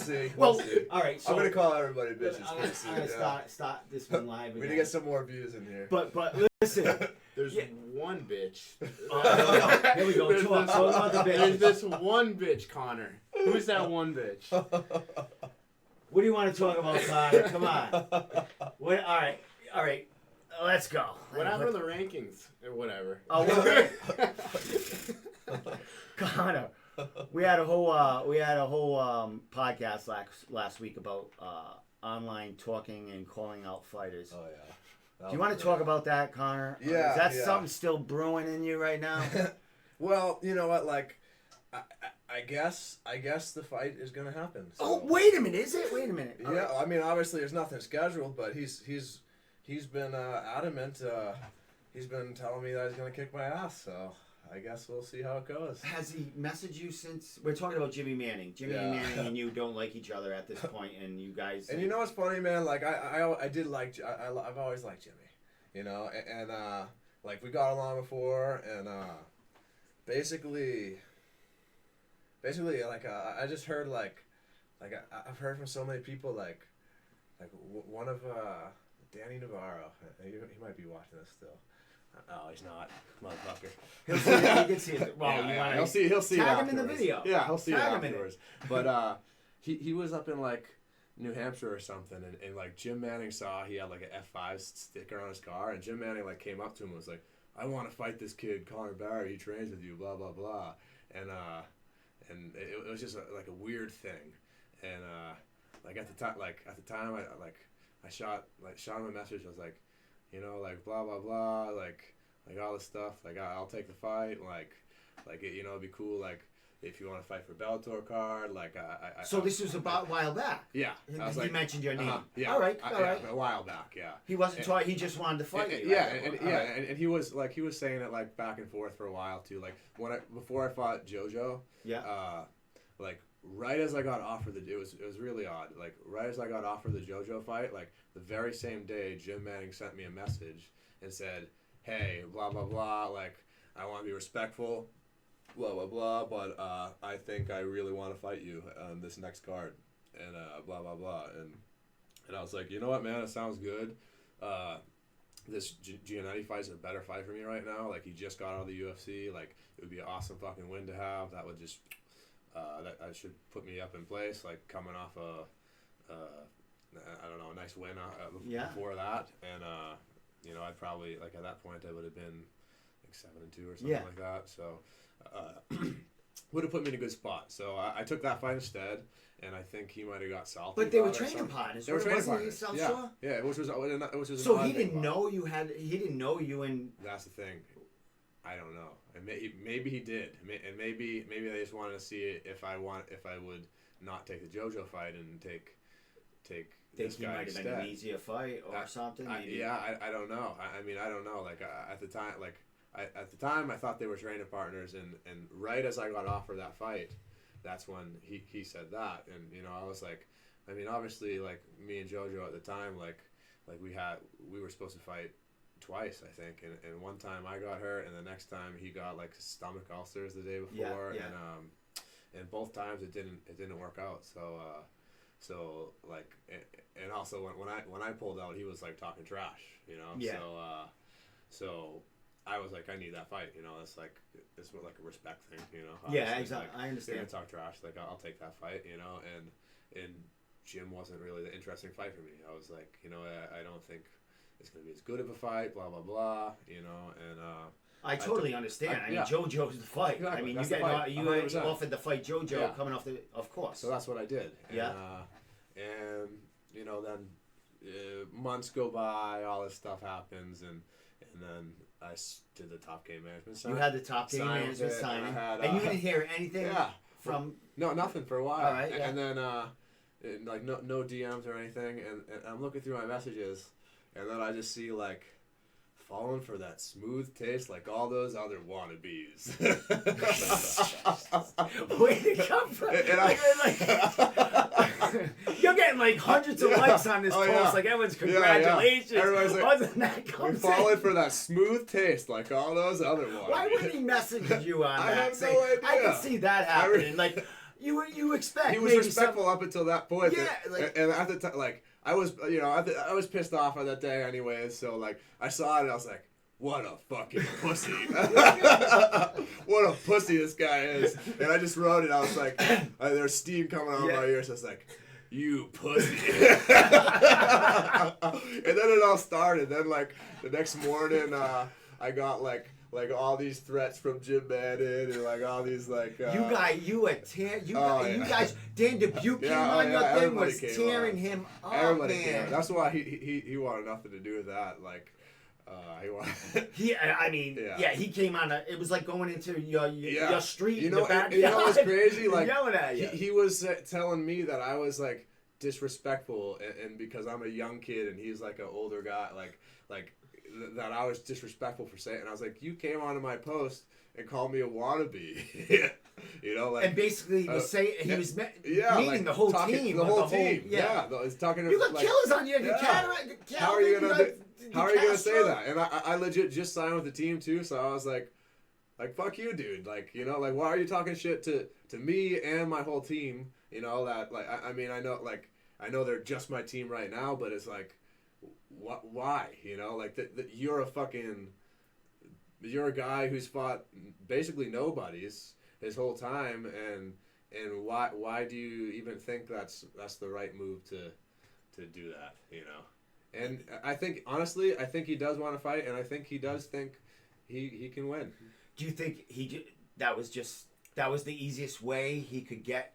see. Well, We'll see. all right. So I'm gonna call everybody bitches. I'm gonna start this one live. We need to get some more views in here. But listen. There's one bitch. Here we go. There's this one bitch, Connor. Who's that one bitch? What do you want to talk about, Connor? Come on. What? All right. Let's go. What happened to the rankings or whatever? Oh, Connor, we had a whole podcast last week about online talking and calling out fighters. Oh yeah. Do you want to talk about that, Connor? Yeah. Is that something still brewing in you right now? Well, you know what? Like, I guess the fight is gonna happen. So. Oh, wait a minute. Is it? Wait a minute. Yeah. Right. I mean, obviously, there's nothing scheduled, but he's been adamant. He's been telling me that he's gonna kick my ass. So I guess we'll see how it goes. Has he messaged you since? We're talking about Jimmy Manning. Jimmy Manning and you don't like each other at this point, and you guys. And you know what's funny, man? Like I did like I've always liked Jimmy, you know, and like we got along before, and basically like I just heard like I've heard from so many people like one of Danny Navarro. He might be watching this still. Oh, he's not, motherfucker. He'll see it. He can see it. Well, yeah, he'll see. Tag it him in the video. Yeah, he'll see Tag it him afterwards. But he was up in like New Hampshire or something, and like Jim Manning saw he had like an F5 sticker on his car, and Jim Manning like came up to him and was like, "I want to fight this kid, Connor Barry. He trains with you, blah blah blah," and it was just like a weird thing, and like at the time I shot him a message. I was like, you know, like blah blah blah, like all this stuff. Like I'll take the fight. Like it, you know, it'd be cool. Like if you want to fight for Bellator card. Like So this was about a while back. Yeah, I was he mentioned your name. Yeah, all right. A while back. Yeah. He wasn't trying. He just wanted to fight you. And he was saying it like back and forth for a while too. Like before I fought JoJo. Yeah. Like right as I got offered it was really odd. Like right as I got offered the JoJo fight, like the very same day, Jim Manning sent me a message and said, "Hey, blah blah blah. Like I want to be respectful, blah blah blah, but I think I really want to fight you on this next card, and blah blah blah." And I was like, you know what, man, it sounds good. This Giannetti fight's a better fight for me right now. Like he just got out of the UFC. Like it would be an awesome fucking win to have. That would just that should put me up in place, like coming off I don't know, a nice win before that, and you know, I'd probably like at that point I would have been like 7-2 or something like that. So would have put me in a good spot. So I took that fight instead, and I think he might have got salty. But they were training partners. They were training partners. Yeah, which was so he didn't know you had. He didn't know you and. That's the thing. I don't know. And maybe he did, and maybe they just wanted to see if I would not take the JoJo fight and take this guy might instead. Have been an easier fight or something. I don't know. I mean, I don't know. Like at the time, I thought they were training partners, and right as I got offered that fight, that's when he said that, and you know, I was like, I mean, obviously, like me and JoJo at the time, like we were supposed to fight twice, I think, and one time I got hurt, and the next time he got like stomach ulcers the day before, and both times it didn't work out. So like, and also when I pulled out, he was like talking trash, you know. Yeah. So I was like, I need that fight, you know. It's like a respect thing, you know. Yeah, exactly. Like, I understand. They're gonna talk trash, like I'll take that fight, you know. And Jim wasn't really the interesting fight for me. I was like, you know, I don't think it's going to be as good of a fight, blah, blah, blah, you know, and... I totally understand. I mean, JoJo's the fight. Exactly. I mean, you offered the fight JoJo coming off of course. So that's what I did. And you know, then months go by, all this stuff happens, and then I did the Top Game Management sign. You had the Top Game Management signing, and you didn't hear anything from... No, nothing for a while. All right, and then, like, no DMs or anything, and I'm looking through my messages, and then I just see, like, falling for that smooth taste like all those other wannabes. Where did it come from? You're getting like hundreds of likes on this post. Yeah. Like everyone's congratulations. Yeah. Everyone's like, we're falling for that smooth taste like all those other ones. Why wouldn't he message you on I that? have no idea. I can see that happening. Like, You expect he was maybe respectful up until that point. Yeah, like- and at the time, like I was, I was pissed off on that day anyways. So like I saw it and I was like, what a fucking pussy! What a pussy this guy is! And I just wrote it. I was like, there's steam coming out of my ears. I was like, you pussy! And then it all started. Then like the next morning, I got like all these threats from Jim Madden and like all these like you guys, Dan Dubuque came Yeah, on your thing, everybody was came tearing on. him up, Everybody man. came. That's why he wanted nothing to do with that. Like he wanted. He came on. It was like going into your street. You in know, the and you know what's crazy? Like yelling at you. he was telling me that I was like disrespectful, and because I'm a young kid and he's like an older guy, like that I was disrespectful for saying. And I was like, you came onto my post and called me a wannabe. You know, like and basically was saying he was meaning like, the whole talking, team. the whole team. Yeah. It's talking. You got like, killers on you. How are you gonna say that? And I legit just signed with the team too, so I was like fuck you, dude. Like, you know, like why are you talking shit to me and my whole team? You know that like I mean I know they're just my team right now, but it's like why? You know, like you're a guy who's fought basically nobodies his whole time, and why do you even think that's the right move to do that? You know. And I think, honestly, he does want to fight, and I think he does think he can win. Do you think that was the easiest way he could get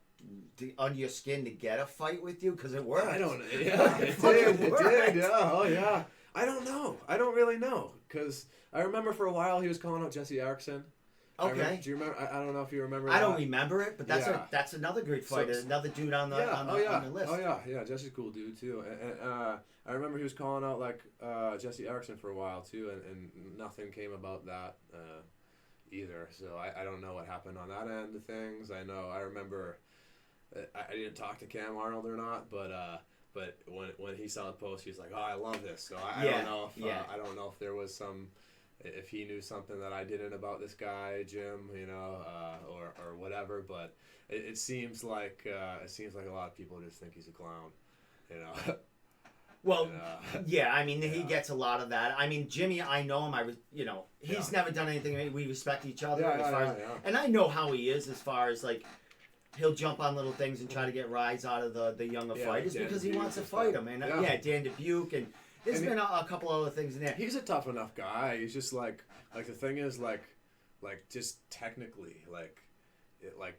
under your skin to get a fight with you? Because it worked. I don't know. Yeah, it did. Yeah. Oh, yeah. I don't know. I don't really know. Because I remember for a while he was calling out Jesse Erickson. Okay. Do you remember? I don't know if you remember. I don't remember it, but that's another great fighter. So, another dude on the list. Oh yeah. Jesse's a cool dude too. And I remember he was calling out like Jesse Erickson for a while too, and nothing came about that either. So I don't know what happened on that end of things. I remember I didn't talk to Cam Arnold or not, but when he saw the post, he was like, "Oh, I love this." So I don't know if I don't know if there was some. If he knew something that I didn't about this guy, Jim, you know, or whatever, but it seems like a lot of people just think he's a clown, you know. Well, yeah, I mean, he gets a lot of that. I mean, Jimmy, I know him. He's never done anything. We respect each other and I know how he is as far as like he'll jump on little things and try to get rise out of the younger fighters because he wants to fight them. And Dan Dubuque and. There's been a couple other things in there. He's a tough enough guy. He's just like the thing is like just technically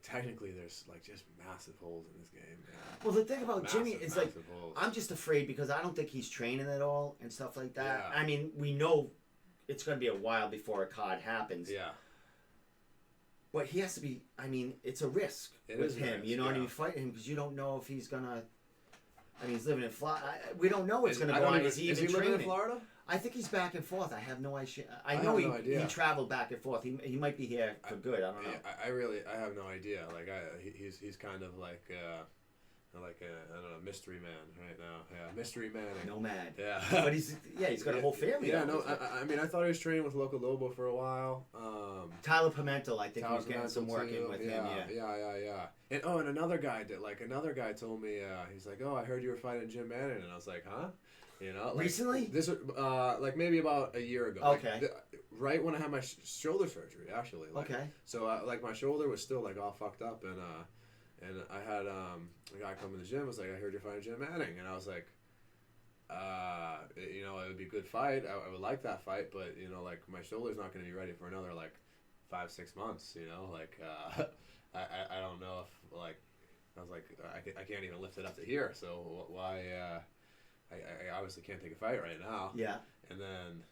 technically there's like just massive holes in this game. Man. Well, the thing about Jimmy is like holes. I'm just afraid because I don't think he's training at all and stuff like that. Yeah. I mean, we know it's going to be a while before a card happens. Yeah. But he has to be. I mean, it's a risk with him. You know, and you fight him because you don't know if he's gonna. I mean, he's living in Florida. We don't know what's going to go on. Is he even living in Florida? I think he's back and forth. I have no idea. I have no no idea. He traveled back and forth. He might be here for good. I don't know. I have no idea. Like he's kind of like I don't know, mystery man right now. Yeah, mystery man. Nomad. Yeah. But he's got a whole family. Yeah, no, I mean, I thought he was training with Loco Lobo for a while. Tyler Pimentel, I think he was getting some work in with him. Yeah. And another guy told me, he's like, oh, I heard you were fighting Jim Madden, and I was like, huh? You know, like, recently? This like maybe about a year ago. Okay. Like, right when I had my shoulder surgery, actually. Like, okay. So like my shoulder was still like all fucked up, and I had a guy come in the gym. Was like, I heard you're fighting Jim Manning, and I was like, you know, it would be a good fight. I would like that fight, but you know, like my shoulder's not going to be ready for another like 5-6 months. You know, like I don't know if like I was like I can't even lift it up to here. So why? I obviously can't take a fight right now. Yeah. And then.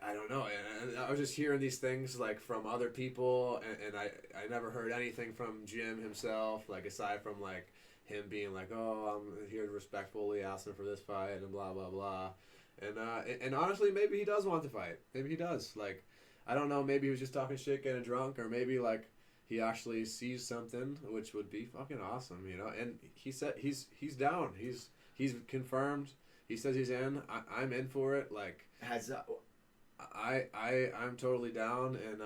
I don't know, and I was just hearing these things like from other people, and I never heard anything from Jim himself, like aside from like him being like, oh, I'm here to respectfully ask him for this fight and blah blah blah, and honestly maybe he does want to fight, maybe he does, like I don't know, maybe he was just talking shit, getting drunk, or maybe like he actually sees something, which would be fucking awesome, you know. And he said he's down, he's confirmed. He says he's in. I'm in for it. Like I'm totally down, and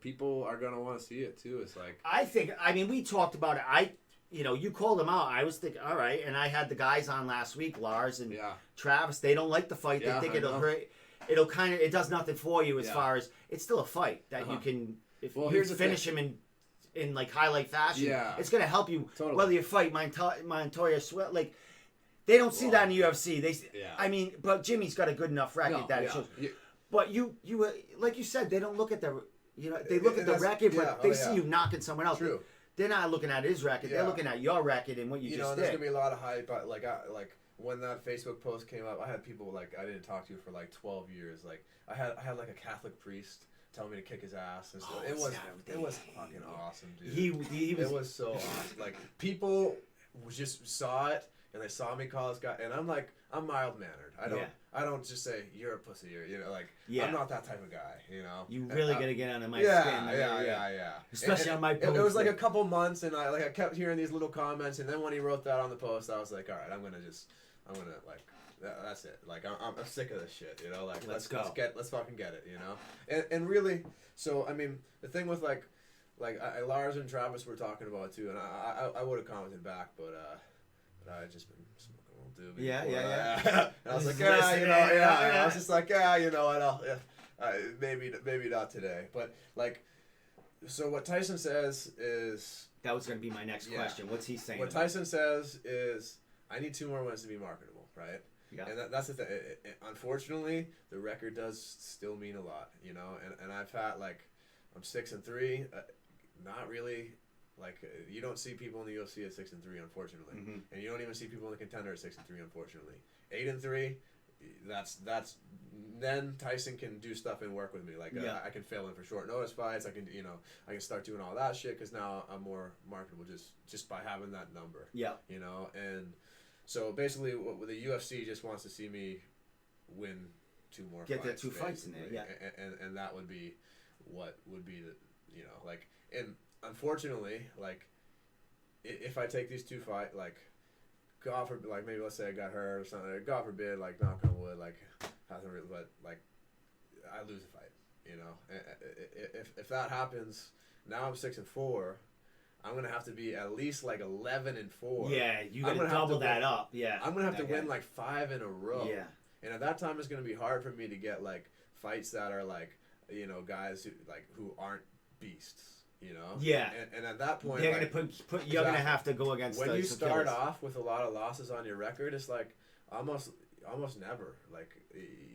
people are gonna want to see it too. It's like I mean, we talked about it. You called them out. I was thinking, all right, and I had the guys on last week, Lars and Travis. They don't like the fight. They think it'll hurt. It'll kind of. It does nothing for you as far as it's still a fight that you can. If you finish him in like highlight fashion, it's gonna help you. Totally. Whether you fight Montoya, Sweat, like. They don't see that in the UFC. I mean, but Jimmy's got a good enough record that it shows. But you like you said, they don't look at the, they look at the record, but they see you knocking someone else. True. They're not looking at his record. They're looking at your record and what you just did. There's gonna be a lot of hype. Like when that Facebook post came up, I had people like I didn't talk to for like 12 years. Like I had like a Catholic priest tell me to kick his ass and stuff. It was fucking awesome, dude. It was so awesome. Like people just saw it. And they saw me call this guy, and I'm mild mannered. I don't just say you're a pussy or I'm not that type of guy. You really gotta get under my skin. Yeah. Especially on my post. It was like a couple months, and I kept hearing these little comments, and then when he wrote that on the post, I was like, all right, I'm gonna that's it. Like I'm sick of this shit. Let's go. Let's fucking get it. And really, so I mean, the thing with like Lars and Travis were talking about it too, and I would have commented back, but. I had just been smoking a little doobie. Yeah. And I was like, I was just like, maybe not today. But like, so what Tyson says is that was going to be my next question. What's he saying? What Tyson says is, I need 2 more wins to be marketable, right? Yeah. And that's the thing. Unfortunately, the record does still mean a lot, And I've had I'm 6-3, not really. Like you don't see people in the UFC at 6-3, unfortunately, and you don't even see people in the Contender at 6-3, unfortunately. 8-3, that's then Tyson can do stuff and work with me. Like I can fill in for short notice fights. I can start doing all that shit because now I'm more marketable just by having that number. Yeah. And so basically, what the UFC just wants to see me win 2 more. Get that 2 fights in there. Yeah. And that would be what would be the and. Unfortunately, if I take these 2 fights, God forbid, maybe let's say I got hurt or something, God forbid, knock on wood, hasn't really, but I lose a fight, If that happens, now I'm 6-4, I'm gonna have to be at least 11-4. Yeah, you gotta double that up. Yeah, I'm gonna have to win 5 in a row. Yeah, and at that time, it's gonna be hard for me to get fights that are guys who aren't beasts. Yeah, and at that point, they're gonna you're gonna have to go against. When you start off with a lot of losses on your record, it's almost never.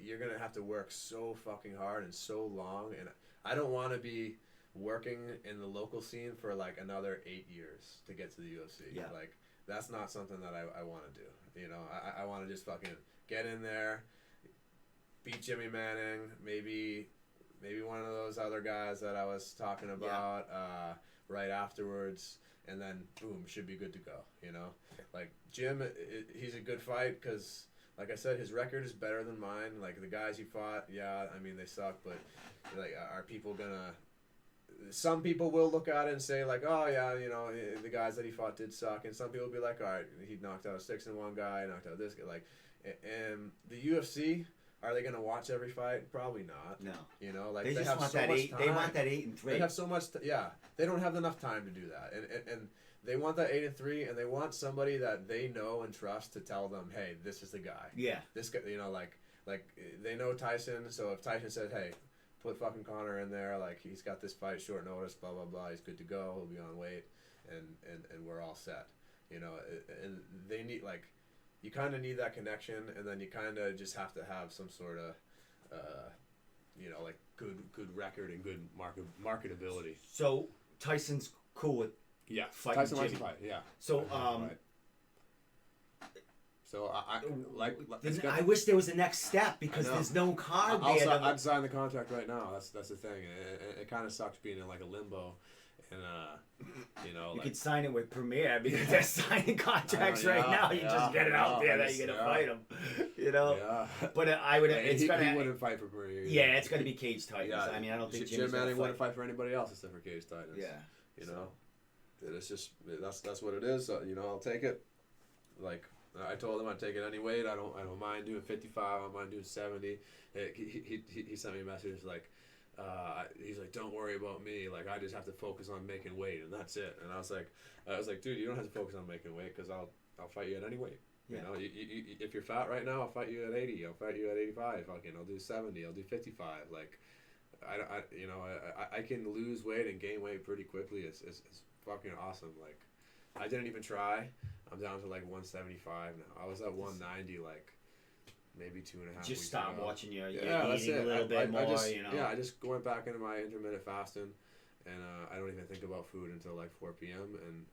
You're gonna have to work so fucking hard and so long, and I don't want to be working in the local scene for another 8 years to get to the UFC. Yeah, that's not something that I want to do. I want to just fucking get in there, beat Jimmy Manning, maybe one of those other guys that I was talking about right afterwards, and then boom, should be good to go. Jim, he's a good fight because, like I said, his record is better than mine. The guys he fought, I mean they suck, but are people gonna? Some people will look at it and say oh yeah, the guys that he fought did suck, and some people will be like, all right, he knocked out a 6-1 guy, knocked out this guy, and the UFC. Are they going to watch every fight? Probably not. No. They just want that 8. They want that 8-3. They have so much. They don't have enough time to do that, and they want that 8-3, and they want somebody that they know and trust to tell them, hey, this is the guy. Yeah. This guy, they know Tyson. So if Tyson said, hey, put fucking Connor in there, he's got this fight short notice, blah blah blah, he's good to go, he'll be on weight, and we're all set. And they need you kind of need that connection, and then you kind of just have to have some sort of, good record and good marketability. So Tyson's cool with fighting Tyson Jimmy. Likes to fight, yeah. So So I wish there was a next step because there's no card there. I'd sign the contract right now. That's the thing. It kind of sucks being in a limbo. And you could sign it with Premier because they're signing contracts right now. You just get it out there that you're gonna fight them, Yeah. But I would. He wouldn't fight for Premier. Yeah, it's gonna be Cage Titans. Yeah. I mean, I don't think Jim Manning wouldn't fight for anybody else except for Cage Titans. Yeah. It's just that's what it is. I'll take it. I told him I'd take it any weight. I don't mind doing 55. I don't mind doing 70. He sent me a message like, he's like, don't worry about me. Like, I just have to focus on making weight, and that's it. And I was like, dude, you don't have to focus on making weight because I'll fight you at any weight. Yeah. You know, if you're fat right now, I'll fight you at 80. I'll fight you at 85. I'll do 70. I'll do 55. Like, I can lose weight and gain weight pretty quickly. It's fucking awesome. Like, I didn't even try. I'm down to like 175 now. I was at 190 like maybe 2.5 weeks Just stop ago. watching you. Yeah, that's eating it. a little bit more. I just went back into my intermittent fasting, and I don't even think about food until like 4 p.m. And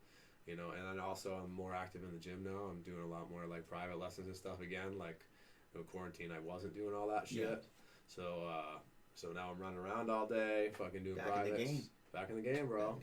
and then also I'm more active in the gym now. I'm doing a lot more like private lessons and stuff again. Like, quarantine, I wasn't doing all that shit. Yeah. So now I'm running around all day, fucking doing privates. Back in the game, bro.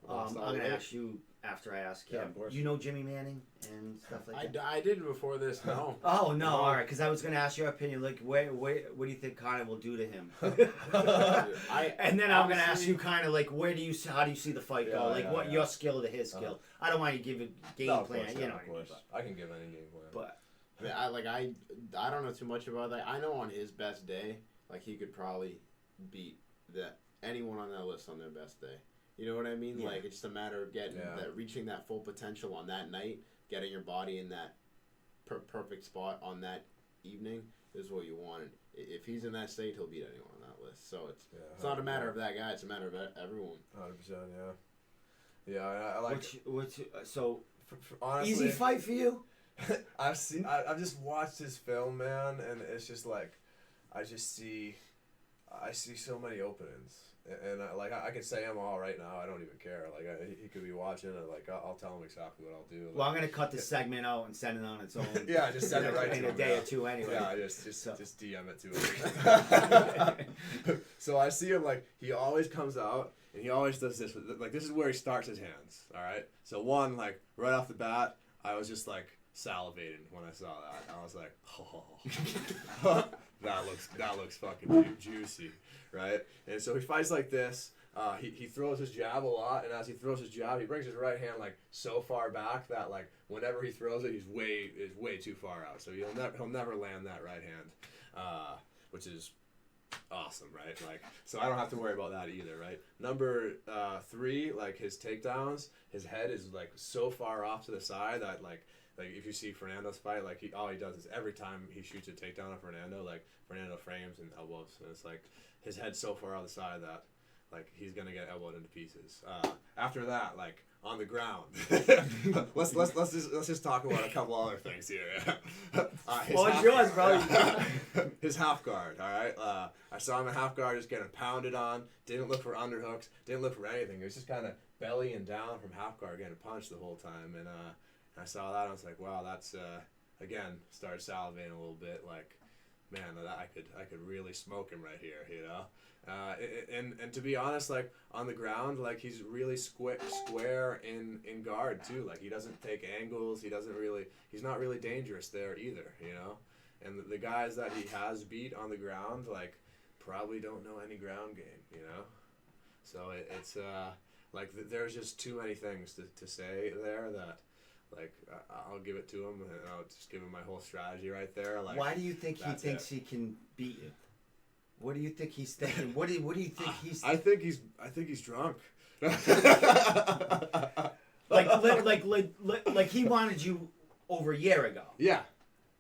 I'm gonna ask you after I ask him. Yeah, of course. You know Jimmy Manning and stuff like that? I did before this. No. Oh no! All right, because I was gonna ask your opinion. Like, what do you think Connor will do to him? And then I'm gonna ask you kind of like, how do you see the fight go? Like, what your skill to his skill? I don't want you to give a game plan. Of course. I can give any game plan. But I don't know too much about that. I know on his best day, like he could probably beat anyone on that list on their best day. You know what I mean? Yeah. Like, it's just a matter of reaching that full potential on that night, getting your body in that perfect spot on that evening is what you want. And if he's in that state, he'll beat anyone on that list. So it's not a matter of that guy; it's a matter of everyone. 100%, yeah. Yeah, I like. So honestly, easy fight for you. I've just watched his film, man, and it's just like, I see so many openings. And I can say them all right now. I don't even care. Like, he could be watching, and I'll tell him exactly what I'll do. Well, I'm gonna cut this segment out and send it on its own. Yeah, just send it right to him. In a day or two, anyway. Yeah, just DM it to him. So I see him, like, he always comes out and he always does this. Like, this is where he starts his hands. All right. So one, like, right off the bat, I was just like salivating when I saw that. I was like, oh. that looks fucking juicy, right? And so he fights like this. He throws his jab a lot, and as he throws his jab, he brings his right hand like so far back that like whenever he throws it, he's way too far out. So he'll never land that right hand, which is awesome, right? Like, so I don't have to worry about that either, right? Number 3, like his takedowns, his head is like so far off to the side that like if you see Fernando's fight, like all he does is every time he shoots a takedown on Fernando, like Fernando frames and elbows, and it's like his head's so far on the side that like he's gonna get elbowed into pieces. After that, like on the ground, let's just talk about a couple other things here. It's yours, bro. His half guard, all right. I saw him in half guard just getting pounded on. Didn't look for underhooks. Didn't look for anything. It was just kind of belly and down from half guard, getting punched the whole time, and I saw that, and I was like, wow, that's, again, started salivating a little bit, like, man, I could really smoke him right here, you know? And to be honest, like, on the ground, like, he's really square in guard, too. Like, he doesn't take angles, he's not really dangerous there either, you know? And the guys that he has beat on the ground, like, probably don't know any ground game, you know? So it's, like, there's just too many things to say there that... Like, I'll give it to him, and I'll just give him my whole strategy right there. Like, why do you think he thinks he can beat you? What do you think he's thinking? What do you think he's? I think he's drunk. like he wanted you over a year ago. Yeah.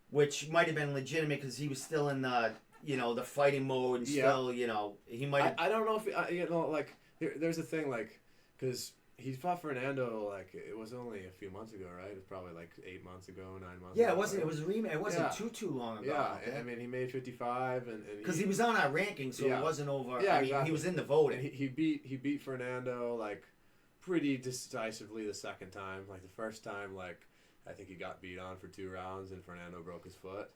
Which might have been legitimate because he was still in the the fighting mode and still he might. I don't know if like there's a thing like because. He fought Fernando like it was only a few months ago, right? It was probably like 8 months ago, 9 months. Yeah, ago, it wasn't. Right? It was a rematch. It wasn't too long ago. Yeah, okay? I mean he made 55, and because he was on our ranking, so it wasn't over. Yeah, I mean, he was in the voting. And he beat Fernando like pretty decisively the second time. Like the first time, like I think he got beat on for 2 rounds, and Fernando broke his foot,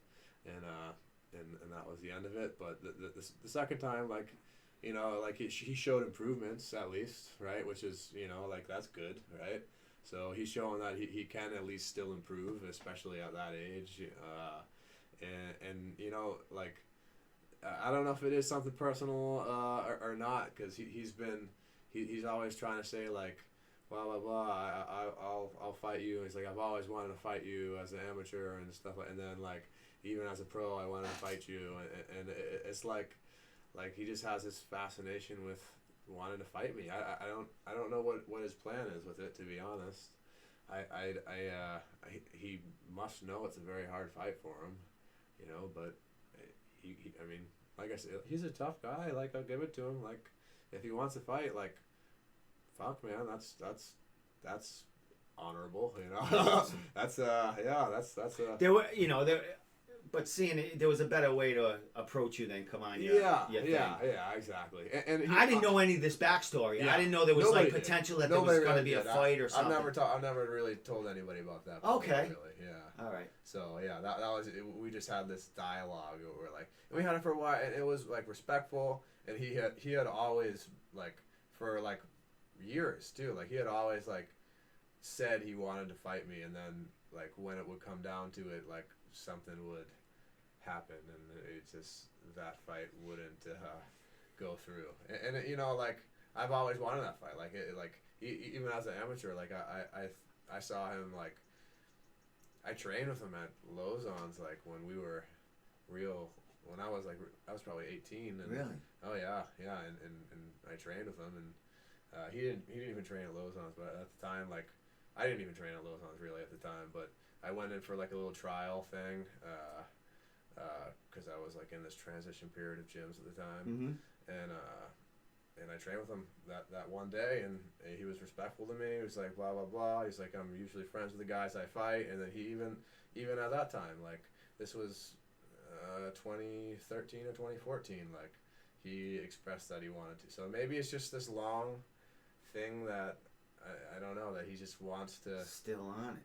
and that was the end of it. But the second time, like. Like he showed improvements at least, right? Which is, like that's good, right? So he's showing that he can at least still improve, especially at that age. And like I don't know if it is something personal or not, because he's always trying to say like blah blah blah. I'll fight you. He's like, I've always wanted to fight you as an amateur and stuff. And then like even as a pro, I wanted to fight you. And it's like he just has this fascination with wanting to fight me. I don't know what his plan is with it, to be honest. He must know it's a very hard fight for him, you know. But he I mean, like I said, he's a tough guy. Like I'll give it to him. Like if he wants to fight, like fuck man, that's honorable, you know. That's There were, you know, but seeing it, there was a better way to approach you than come on. Yeah, exactly. And I didn't know any of this backstory. Yeah. I didn't know there was like potential that there was going to be a fight or something. I've never really told anybody about that. Okay. Really, yeah. All right. So yeah, that was it. We just had this dialogue where like, and we had it for a while, and it was like respectful, and he had always like for like years too, like he had always like said he wanted to fight me, and then like when it would come down to it, like something would happen, and it just that fight wouldn't go through. And you know, like I've always wanted that fight. Like even as an amateur, like I saw him, like I trained with him at Lozon's, like when we were real. When I was probably 18. And, really? Oh yeah, and I trained with him, and he didn't even train at Lozon's, but at the time, like I didn't even train at Lozon's really at the time, but I went in for like a little trial thing, because I was like in this transition period of gyms at the time, and I trained with him that one day, and he was respectful to me. He was like blah blah blah. He's like, I'm usually friends with the guys I fight, and then he even at that time, like this was 2013 or 2014, like he expressed that he wanted to. So maybe it's just this long thing that I don't know, that he just wants to still on it.